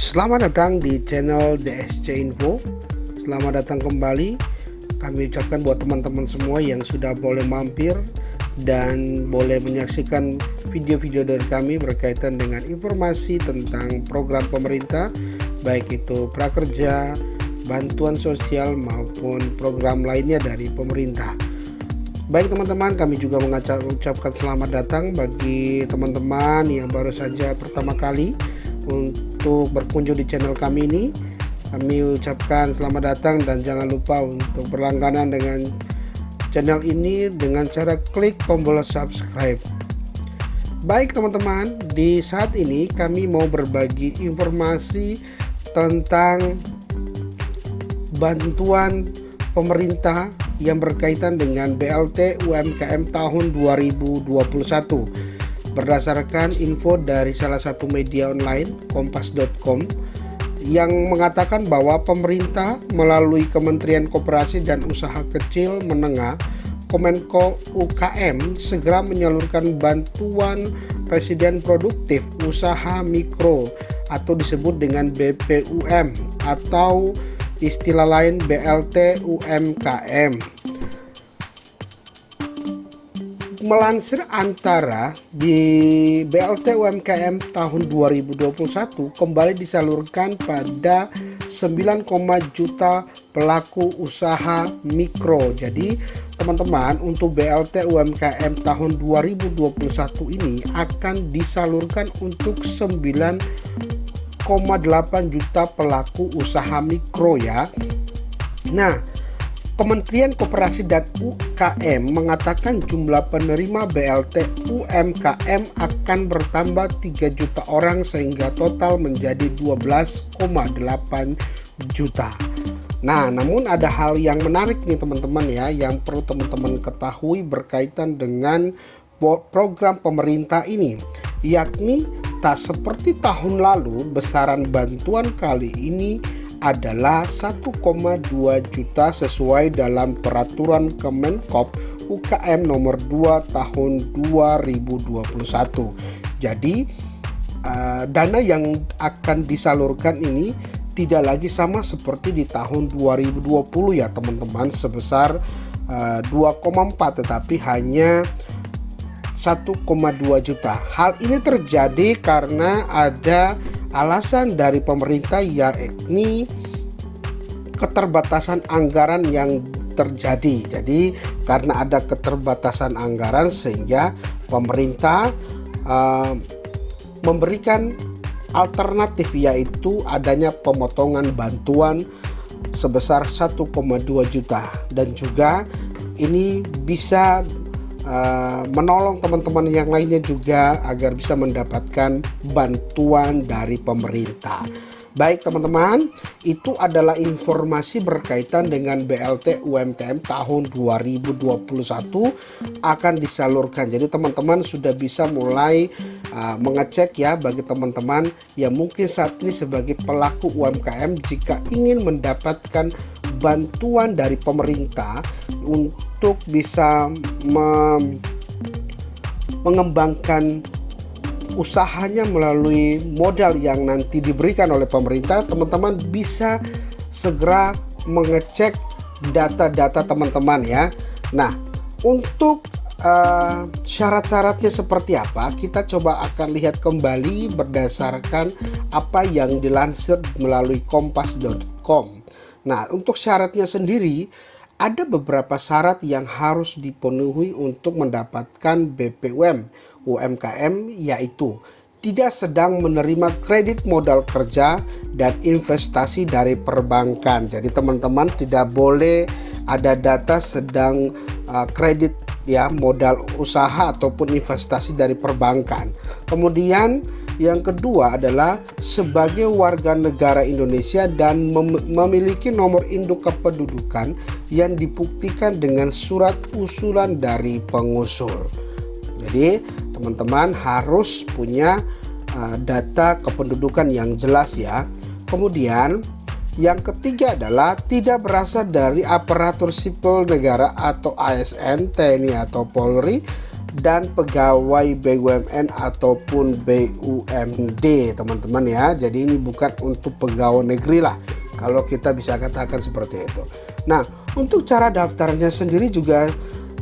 Selamat datang di channel DSC Info. Selamat datang kembali. Kami ucapkan buat teman-teman semua yang sudah boleh mampir dan boleh menyaksikan video-video dari kami berkaitan dengan informasi tentang program pemerintah, baik itu prakerja, bantuan sosial maupun program lainnya dari pemerintah. Baik teman-teman, kami juga mengucapkan selamat datang bagi teman-teman yang baru saja pertama kali untuk berkunjung di channel kami ini. Kami ucapkan selamat datang dan jangan lupa untuk berlangganan dengan channel ini dengan cara klik tombol subscribe. Baik teman-teman, di saat ini kami mau berbagi informasi tentang bantuan pemerintah yang berkaitan dengan BLT UMKM tahun 2021. Berdasarkan info dari salah satu media online, kompas.com, yang mengatakan bahwa pemerintah melalui Kementerian Koperasi dan Usaha Kecil Menengah, Kemenko UKM, segera menyalurkan bantuan Presiden Produktif Usaha Mikro atau disebut dengan BPUM atau istilah lain BLT UMKM. Melansir Antara, di BLT UMKM tahun 2021 kembali disalurkan pada 9, juta pelaku usaha mikro. Jadi teman-teman, untuk BLT UMKM tahun 2021 ini akan disalurkan untuk 9,8 juta pelaku usaha mikro ya. Nah, Kementerian Koperasi dan UKM mengatakan jumlah penerima BLT UMKM akan bertambah 3 juta orang sehingga total menjadi 12,8 juta. Nah, namun ada hal yang menarik nih teman-teman ya, yang perlu teman-teman ketahui berkaitan dengan program pemerintah ini, yakni tak seperti tahun lalu besaran bantuan kali ini adalah 1,2 juta sesuai dalam peraturan Kemenkop UKM nomor 2 tahun 2021. Jadi dana yang akan disalurkan ini tidak lagi sama seperti di tahun 2020 ya teman-teman, sebesar 2,4 tetapi hanya 1,2 juta. Hal ini terjadi karena ada alasan dari pemerintah, yakni keterbatasan anggaran yang terjadi. Jadi karena ada keterbatasan anggaran sehingga pemerintah memberikan alternatif, yaitu adanya pemotongan bantuan sebesar 1,2 juta, dan juga ini bisa menolong teman-teman yang lainnya juga agar bisa mendapatkan bantuan dari pemerintah. Baik teman-teman, itu adalah informasi berkaitan dengan BLT UMKM tahun 2021 akan disalurkan. Jadi teman-teman sudah bisa mulai mengecek ya, bagi teman-teman yang mungkin saat ini sebagai pelaku UMKM, jika ingin mendapatkan bantuan dari pemerintah untuk bisa mengembangkan usahanya melalui modal yang nanti diberikan oleh pemerintah, teman-teman bisa segera mengecek data-data teman-teman ya. Nah, untuk syarat-syaratnya seperti apa, kita coba akan lihat kembali berdasarkan apa yang dilansir melalui kompas.com. Nah, untuk syaratnya sendiri ada beberapa syarat yang harus dipenuhi untuk mendapatkan BPUM UMKM, yaitu tidak sedang menerima kredit modal kerja dan investasi dari perbankan. Jadi teman-teman tidak boleh ada data sedang kredit ya, modal usaha ataupun investasi dari perbankan. Kemudian yang kedua adalah sebagai warga negara Indonesia dan memiliki nomor induk kependudukan yang dibuktikan dengan surat usulan dari pengusul. Jadi teman-teman harus punya data kependudukan yang jelas ya. Kemudian yang ketiga adalah tidak berasal dari aparatur sipil negara atau ASN, TNI atau Polri, dan pegawai BUMN ataupun BUMD teman-teman ya. Jadi ini bukan untuk pegawai negeri lah, kalau kita bisa katakan seperti itu. Nah, untuk cara daftarnya sendiri juga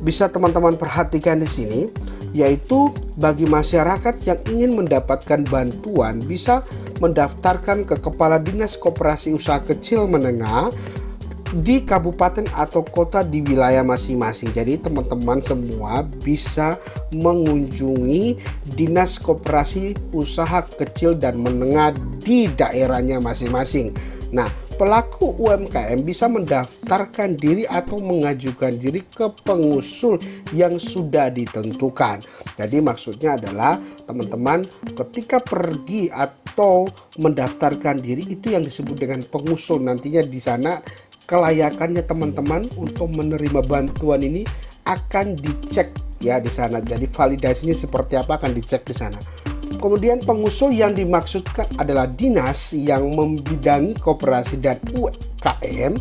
bisa teman-teman perhatikan di sini, yaitu bagi masyarakat yang ingin mendapatkan bantuan bisa mendaftarkan ke Kepala Dinas Koperasi Usaha Kecil Menengah di kabupaten atau kota di wilayah masing-masing. Jadi teman-teman semua bisa mengunjungi Dinas Koperasi Usaha Kecil dan Menengah di daerahnya masing-masing. Nah, pelaku UMKM bisa mendaftarkan diri atau mengajukan diri ke pengusul yang sudah ditentukan. Jadi maksudnya adalah teman-teman ketika pergi atau mendaftarkan diri itu yang disebut dengan pengusul. Nantinya di sana kelayakannya teman-teman untuk menerima bantuan ini akan dicek ya di sana. Jadi validasinya seperti apa akan dicek di sana. Kemudian pengusul yang dimaksudkan adalah dinas yang membidangi koperasi dan UMKM,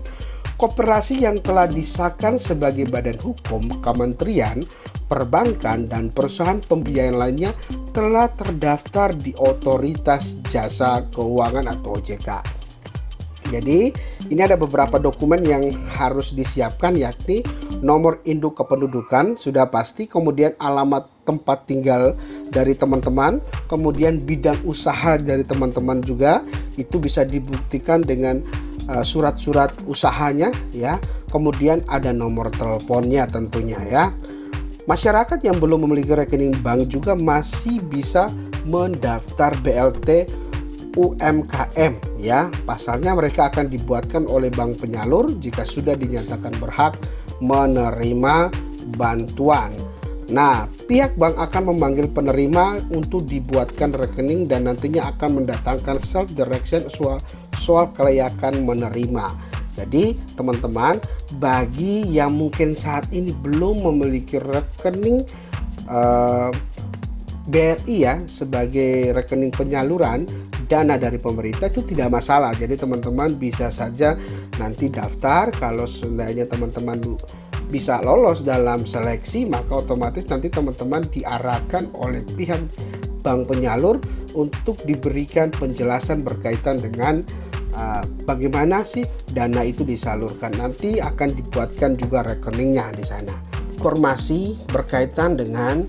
koperasi yang telah disahkan sebagai badan hukum, kementerian, perbankan, dan perusahaan pembiayaan lainnya telah terdaftar di Otoritas Jasa Keuangan atau OJK. Jadi ini ada beberapa dokumen yang harus disiapkan, yakni nomor induk kependudukan sudah pasti, kemudian alamat tempat tinggal dari teman-teman, kemudian bidang usaha dari teman-teman juga itu bisa dibuktikan dengan surat-surat usahanya ya. Kemudian ada nomor teleponnya tentunya ya. Masyarakat yang belum memiliki rekening bank juga masih bisa mendaftar BLT UMKM ya. Pasalnya mereka akan dibuatkan oleh bank penyalur jika sudah dinyatakan berhak menerima bantuan. Nah, pihak bank akan memanggil penerima untuk dibuatkan rekening dan nantinya akan mendatangkan self direction soal kelayakan menerima. Jadi teman-teman, bagi yang mungkin saat ini belum memiliki rekening BRI ya sebagai rekening penyaluran dana dari pemerintah, itu tidak masalah. Jadi teman-teman bisa saja nanti daftar. Kalau seandainya teman-teman bisa lolos dalam seleksi, maka otomatis nanti teman-teman diarahkan oleh pihak bank penyalur untuk diberikan penjelasan berkaitan dengan bagaimana sih dana itu disalurkan. Nanti akan dibuatkan juga rekeningnya di sana. Informasi berkaitan dengan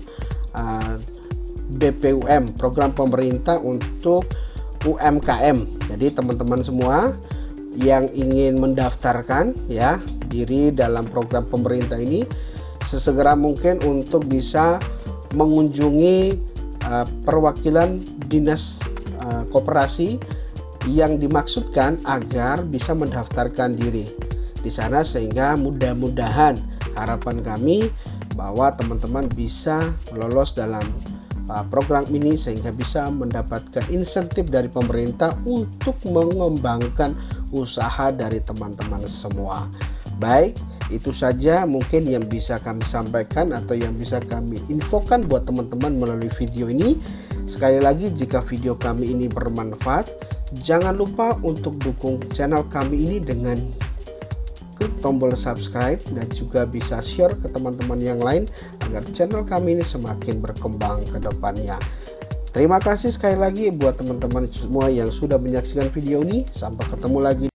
BPUM, program pemerintah untuk UMKM. Jadi teman-teman semua yang ingin mendaftarkan ya diri dalam program pemerintah ini sesegera mungkin untuk bisa mengunjungi perwakilan dinas koperasi yang dimaksudkan agar bisa mendaftarkan diri di sana, sehingga mudah-mudahan harapan kami bahwa teman-teman bisa lolos dalam program ini sehingga bisa mendapatkan insentif dari pemerintah untuk mengembangkan usaha dari teman-teman semua. Baik, itu saja mungkin yang bisa kami sampaikan atau yang bisa kami infokan buat teman-teman melalui video ini. Sekali lagi, jika video kami ini bermanfaat, jangan lupa untuk dukung channel kami ini dengan klik tombol subscribe dan juga bisa share ke teman-teman yang lain agar channel kami ini semakin berkembang ke depannya. Terima kasih sekali lagi buat teman-teman semua yang sudah menyaksikan video ini. Sampai ketemu lagi.